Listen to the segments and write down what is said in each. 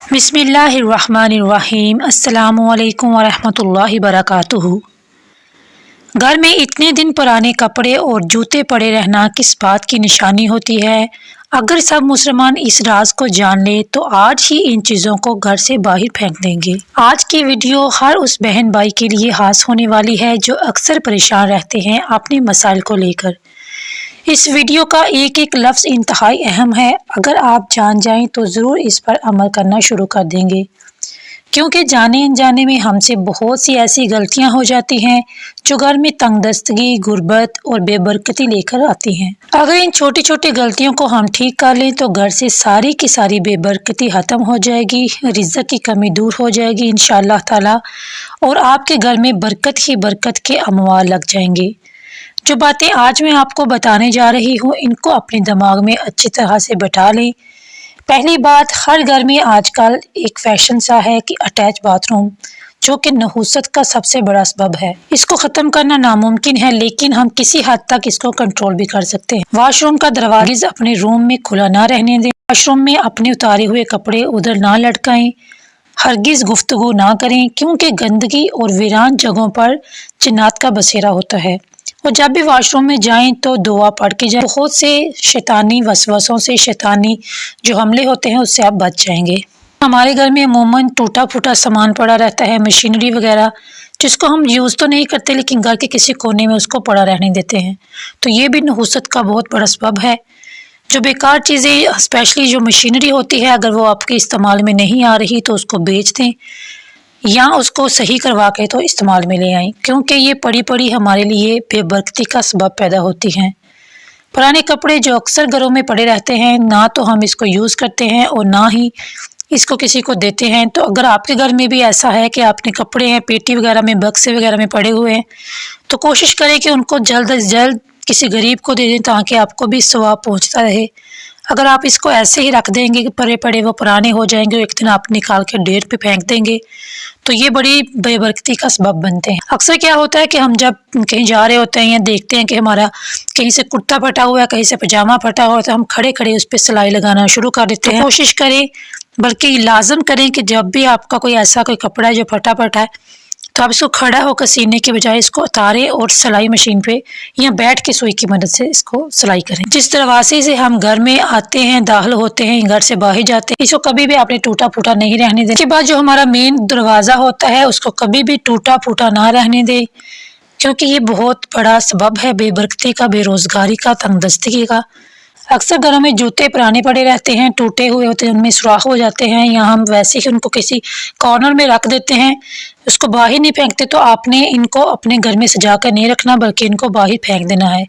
बिस्मिल्लाहिर्रहमानिर्रहीम। अस्सलामुअलैकुम वरहमतुल्लाहि वबरकातुहू। घर में इतने दिन पुराने कपड़े और जूते पड़े रहना किस बात की निशानी होती है? अगर सब मुसलमान इस राज को जान ले तो आज ही इन चीज़ों को घर से बाहर फेंक देंगे। आज की वीडियो हर उस बहन भाई के लिए खास होने वाली है जो अक्सर परेशान रहते हैं अपने मसाइल को लेकर। इस वीडियो का एक एक लफ्ज़ इंतहाई अहम है। अगर आप जान जाएं तो ज़रूर इस पर अमल करना शुरू कर देंगे, क्योंकि जाने अनजाने में हमसे बहुत सी ऐसी गलतियां हो जाती हैं जो घर में तंगदस्तगी, गुर्बत और बेबरकती लेकर आती हैं। अगर इन छोटी छोटी गलतियों को हम ठीक कर लें तो घर से सारी की सारी बेबरकती ख़त्म हो जाएगी, रिज़्क़ की कमी दूर हो जाएगी इंशाअल्लाह ताला, और आपके घर में बरकत ही बरकत के अमवाल लग जाएंगे। जो बातें आज मैं आपको बताने जा रही हूँ इनको अपने दिमाग में अच्छी तरह से बैठा लें। पहली बात, हर घर में आजकल एक फैशन सा है कि अटैच बाथरूम, जो कि नहुसत का सबसे बड़ा सबब है। इसको ख़त्म करना नामुमकिन है, लेकिन हम किसी हद तक इसको कंट्रोल भी कर सकते हैं। वॉशरूम का दरवाज़ा अपने रूम में खुला ना रहने दें। वॉशरूम में अपने उतारे हुए कपड़े उधर ना लटकाएं। हरगिज़ गुफ्तगू ना करें, क्योंकि गंदगी और वीरान जगहों पर जिन्नात का बसेरा होता है। और जब भी वॉशरूम में जाएं तो दुआ पढ़ के जाएं। बहुत से शैतानी वसवसों से, शैतानी जो हमले होते हैं उससे आप बच जाएंगे। हमारे घर में अमूमन टूटा फूटा सामान पड़ा रहता है, मशीनरी वगैरह, जिसको हम यूज़ तो नहीं करते लेकिन घर के किसी कोने में उसको पड़ा रहने देते हैं। तो ये भी नहुसत का बहुत बड़ा सबब है। जो बेकार चीज़ें, स्पेशली जो मशीनरी होती है, अगर वो आपके इस्तेमाल में नहीं आ रही तो उसको बेच दें या उसको सही करवा के तो इस्तेमाल में ले आएं, क्योंकि ये पड़ी पड़ी हमारे लिए बेबरकती का सबब पैदा होती हैं। पुराने कपड़े जो अक्सर घरों में पड़े रहते हैं, ना तो हम इसको यूज़ करते हैं और ना ही इसको किसी को देते हैं। तो अगर आपके घर में भी ऐसा है कि आपने कपड़े हैं पेटी वगैरह में, बक्से वगैरह में पड़े हुए हैं, तो कोशिश करें कि उनको जल्द से जल्द किसी गरीब को दे दें ताकि आपको भी सवाब पहुँचता रहे। अगर आप इसको ऐसे ही रख देंगे कि पड़े पड़े वो पुराने हो जाएंगे, एक दिन आप निकाल के ढेर पे फेंक देंगे, तो ये बड़ी बेबरकती का सबब बनते हैं। अक्सर क्या होता है कि हम जब कहीं जा रहे होते हैं या देखते हैं कि हमारा कहीं से कुर्ता फटा हुआ है, कहीं से पजामा फटा हुआ है, तो हम खड़े खड़े उस पर सिलाई लगाना शुरू कर देते हैं। कोशिश करें, बल्कि लाजम करें कि जब भी आपका कोई ऐसा कोई कपड़ा है जो फटा फटा है, तो आप इसको खड़ा होकर सीने के बजाय इसको उतारें और सिलाई मशीन पे या बैठ के सुई की मदद से इसको सिलाई करें। जिस दरवाजे से हम घर में आते हैं, दाखिल होते हैं, घर से बाहर जाते हैं, इसको कभी भी आपने टूटा फूटा नहीं रहने दें। इसके बाद जो हमारा मेन दरवाज़ा होता है उसको कभी भी टूटा फूटा ना रहने दें, क्योंकि ये बहुत बड़ा सबब है बेबरकती का, बेरोज़गारी का, तंगदस्तगी का। अक्सर घरों में जूते पुराने पड़े रहते हैं, टूटे हुए होते हैं, उनमें सुराख हो जाते हैं, या हम वैसे ही उनको किसी कॉर्नर में रख देते हैं, उसको बाहर नहीं फेंकते। तो आपने इनको अपने घर में सजा कर नहीं रखना, बल्कि इनको बाहर फेंक देना है,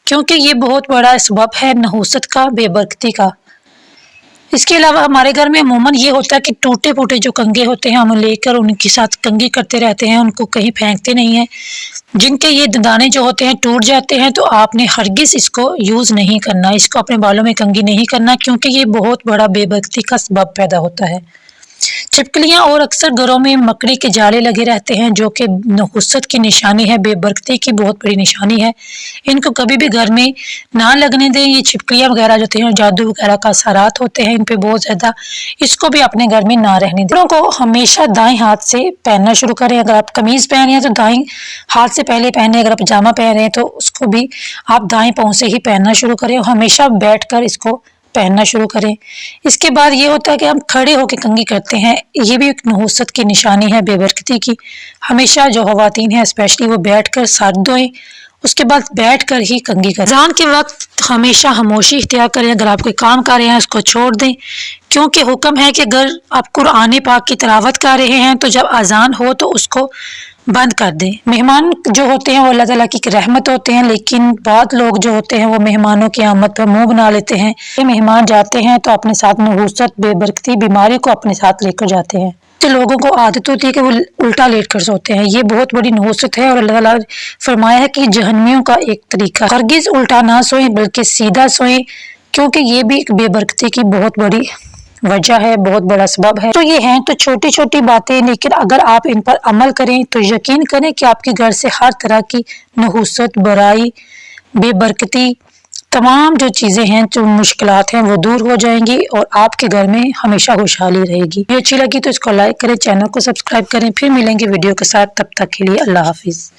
क्योंकि ये बहुत बड़ा सबब है नहुसत का, बेबरकती का। इसके अलावा हमारे घर में अमूमन ये होता है कि टूटे फूटे जो कंघे होते हैं हम लेकर उनके साथ कंघी करते रहते हैं, उनको कहीं फेंकते नहीं हैं। जिनके ये दाने जो होते हैं टूट जाते हैं, तो आपने हरगिज़ इसको यूज़ नहीं करना, इसको अपने बालों में कंघी नहीं करना, क्योंकि ये बहुत बड़ा बेबरकती का सबब पैदा होता है। छिपकलियाँ और अक्सर घरों में मकड़ी के जाले लगे रहते हैं, जो कि नहुसत की निशानी है, बेबरकती की बहुत बड़ी निशानी है। इनको कभी भी घर में ना लगने दें। ये छिपकलियाँ वगैरह जो होती हैं, जादू वगैरह का असरात होते हैं इन पे बहुत ज़्यादा, इसको भी अपने घर में ना रहने दें। को हमेशा दाएं हाथ से पहनना शुरू करें। अगर आप कमीज़ पहन रहे हैं तो दाएं हाथ से पहले पहने, अगर आप पजामा पहन रहे हैं तो उसको भी आप दाएं पाँव से ही पहनना शुरू करें, और हमेशा बैठ कर इसको पहनना शुरू करें। इसके बाद ये होता है कि हम खड़े होकर कंघी करते हैं, ये भी एक नहुसत की निशानी है, बेबरकती की। हमेशा जो ख़वातीन हैं स्पेशली वो बैठकर सर धोएं, उसके बाद बैठकर ही कंघी करें। अज़ान के वक्त हमेशा खामोशी इख्तियार करें। अगर आप कोई काम कर रहे हैं उसको छोड़ दें, क्योंकि हुक्म है कि अगर आप कुरान पाक की तिलावत कर रहे हैं तो जब अज़ान हो तो उसको बंद कर दें। मेहमान जो होते हैं वो अल्लाह ताला की रहमत होते हैं, लेकिन बहुत लोग जो होते हैं वो मेहमानों की आमद पर मुंह बना लेते हैं। मेहमान जाते हैं तो अपने साथ नहुसत, बेबरकती, बीमारी को अपने साथ लेकर जाते हैं। तो लोगों को आदत होती है कि वो उल्टा लेट कर सोते हैं, ये बहुत बड़ी नहुसत है, और अल्लाह ताला फरमाया है कि जहन्नमियों का एक तरीका, हरगिज़ उल्टा ना सोएं बल्कि सीधा सोएं, क्योंकि ये भी एक बेबरकती की बहुत बड़ी वजह है, बहुत बड़ा सबब है। तो ये हैं तो छोटी छोटी बातें, लेकिन अगर आप इन पर अमल करें तो यकीन करें कि आपके घर से हर तरह की नहुसत, बुराई, बेबरकती, تمام جو چیزیں ہیں، جو مشکلات ہیں وہ دور ہو جائیں گی اور آپ کے گھر میں ہمیشہ خوشحالی رہے گی۔ ویڈیو اچھی لگی تو اس کو لائک کریں، چینل کو سبسکرائب کریں، پھر ملیں گے ویڈیو کے ساتھ، تب تک کے لیے اللہ حافظ۔